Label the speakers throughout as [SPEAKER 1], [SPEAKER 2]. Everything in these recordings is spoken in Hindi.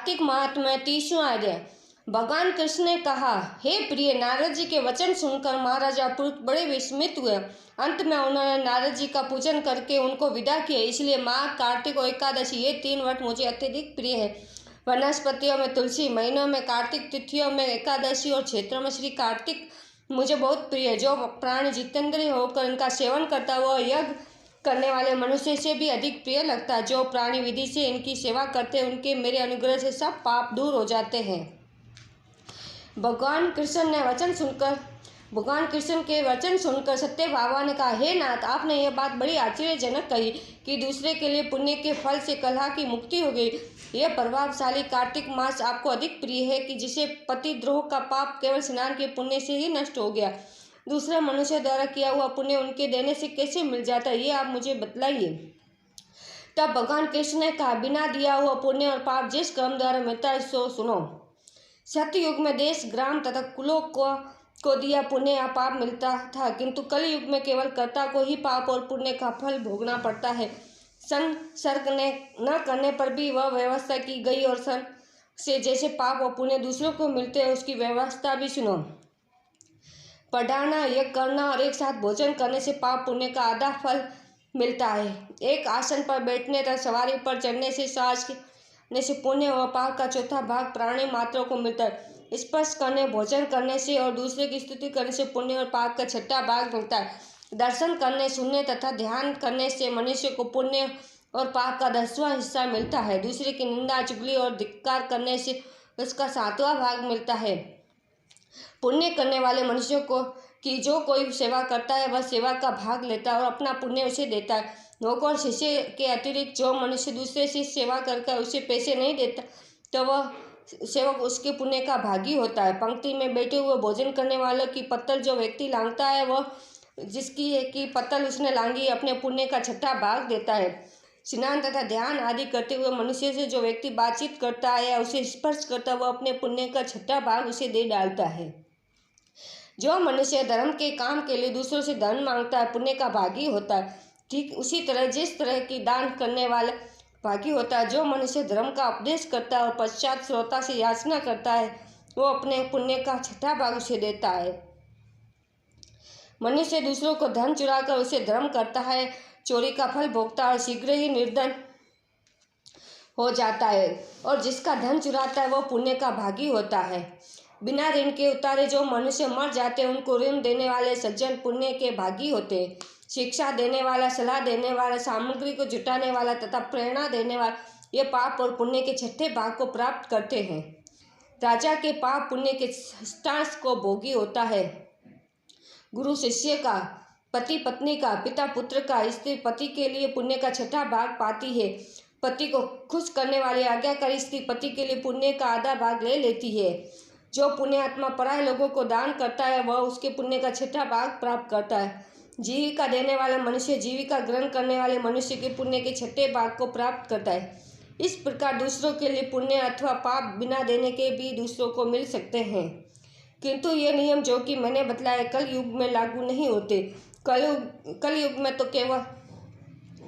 [SPEAKER 1] कार्तिक महात्म्य 30वां अध्याय। भगवान कृष्ण ने कहा, हे प्रिय, नारद जी के वचन सुनकर महाराजा पृथु बड़े विस्मित हुए। अंत में उन्होंने नारद जी का पूजन करके उनको विदा किया। इसलिए माघ, कार्तिक और एकादशी ये 3 व्रत मुझे अत्यधिक प्रिय है। वनस्पतियों में तुलसी, महीनों में कार्तिक, तिथियों में एकादशी और क्षेत्रों में श्री कार्तिक मुझे बहुत प्रिय है। जो प्राणी जितेंद्रिय होकर इनका सेवन करता है वह यज्ञ करने वाले मनुष्य से भी अधिक प्रिय लगता है। जो प्राणी विधि से इनकी सेवा करते हैं उनके मेरे अनुग्रह से सब पाप दूर हो जाते हैं। भगवान कृष्ण के वचन सुनकर सत्य भामा ने कहा, हे नाथ, आपने यह बात बड़ी आश्चर्यजनक कही कि दूसरे के लिए पुण्य के फल से कलह की मुक्ति हो गई। यह प्रभावशाली कार्तिक मास आपको अधिक प्रिय है कि जिसे पतिद्रोह का पाप केवल स्नान के पुण्य से ही नष्ट हो गया। दूसरे मनुष्य द्वारा किया हुआ पुण्य उनके देने से कैसे मिल जाता है, ये आप मुझे बतलाइए। तब भगवान कृष्ण ने कहा, बिना दिया हुआ पुण्य और पाप जिस क्रम द्वारा मिलता है सो सुनो। सत्ययुग में देश, ग्राम तथा कुलों को दिया पुण्य या पाप मिलता था, किंतु कलयुग में केवल कर्ता को ही पाप और पुण्य का फल भोगना पड़ता है। संसर्ग न करने पर भी वह व्यवस्था की गई और सन से जैसे पाप और पुण्य दूसरों को मिलते हैं उसकी व्यवस्था भी सुनो। पढ़ाना, यज्ञ करना और एक साथ भोजन करने से पाप पुण्य का आधा फल मिलता है। एक आसन पर बैठने तथा सवारी पर चढ़ने से, सांस करने से पुण्य व पाप का चौथा भाग प्राणी मात्रों को मिलता है। स्पर्श करने, भोजन करने से और दूसरे की स्तुति करने से पुण्य और पाप का छठा भाग मिलता है। दर्शन करने, सुनने तथा ध्यान करने से मनुष्य को पुण्य और पाप का 10वां हिस्सा मिलता है। दूसरे की निंदा, चुगली और धिक्कार करने से उसका 7वां भाग मिलता है। पुण्य करने वाले मनुष्यों को कि जो कोई सेवा करता है वह सेवा का भाग लेता है और अपना पुण्य उसे देता है। नौकर और शिष्य के अतिरिक्त जो मनुष्य दूसरे से सेवा करके उसे पैसे नहीं देता तो वह सेवक उसके पुण्य का भागी होता है। पंक्ति में बैठे हुए भोजन करने वालों की पत्तल जो व्यक्ति लांघता है वह जिसकी की पत्तल उसने लांघी अपने पुण्य का छठा भाग देता है। स्नान तथा ध्यान आदि करते हुए मनुष्य से जो व्यक्ति बातचीत करता है या उसे स्पर्श करता है वह अपने पुण्य का छठा भाग उसे दे डालता है। जो मनुष्य धर्म के काम के लिए दूसरों से धन मांगता है पुण्य का भागी होता है। ठीक उसी तरह जिस तरह की दान करने वाला भागी होता है। जो मनुष्य धर्म का उपदेश करता है और पश्चात श्रोता से याचना करता है वो अपने पुण्य का छठा भाग उसे देता है। मनुष्य दूसरों को धन चुराकर उसे धर्म करता है, चोरी का फल भोगता है और शीघ्र ही निर्धन हो जाता है। और जिसका धन चुराता है वो पुण्य का भागी होता है। बिना ऋण के उतारे जो मनुष्य मर जाते हैं उनको ऋण देने वाले सज्जन पुण्य के भागी होते हैं। शिक्षा देने वाला, सलाह देने वाला, सामग्री को जुटाने वाला तथा प्रेरणा देने वाला ये पाप और पुण्य के छठे भाग को प्राप्त करते हैं। राजा के पाप पुण्य के षष्ठांश को भोगी होता है। गुरु शिष्य का, पति पत्नी का, पिता पुत्र का, स्त्री पति के लिए पुण्य का छठा भाग पाती है। पति को खुश करने वाली आज्ञाकारी स्त्री पति के लिए पुण्य का आधा भाग ले लेती है। जो पुण्यात्मा पराये लोगों को दान करता है वह उसके पुण्य का छठा भाग प्राप्त करता है। जीविका देने वाला मनुष्य जीविका ग्रहण करने वाले मनुष्य के पुण्य के छठे भाग को प्राप्त करता है। इस प्रकार दूसरों के लिए पुण्य अथवा पाप बिना देने के भी दूसरों को मिल सकते हैं, किंतु ये नियम जो कि मैंने बतलाया कल युग में लागू नहीं होते। कल युग में तो केवल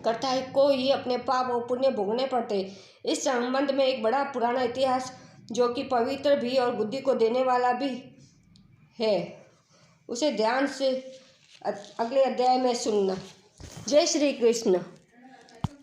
[SPEAKER 1] कर्ता है को ही अपने पाप और पुण्य भोगने पड़ते। इस संबंध में एक बड़ा पुराना इतिहास जो कि पवित्र भी और बुद्धि को देने वाला भी है उसे ध्यान से अगले अध्याय में सुनना। जय श्री कृष्ण।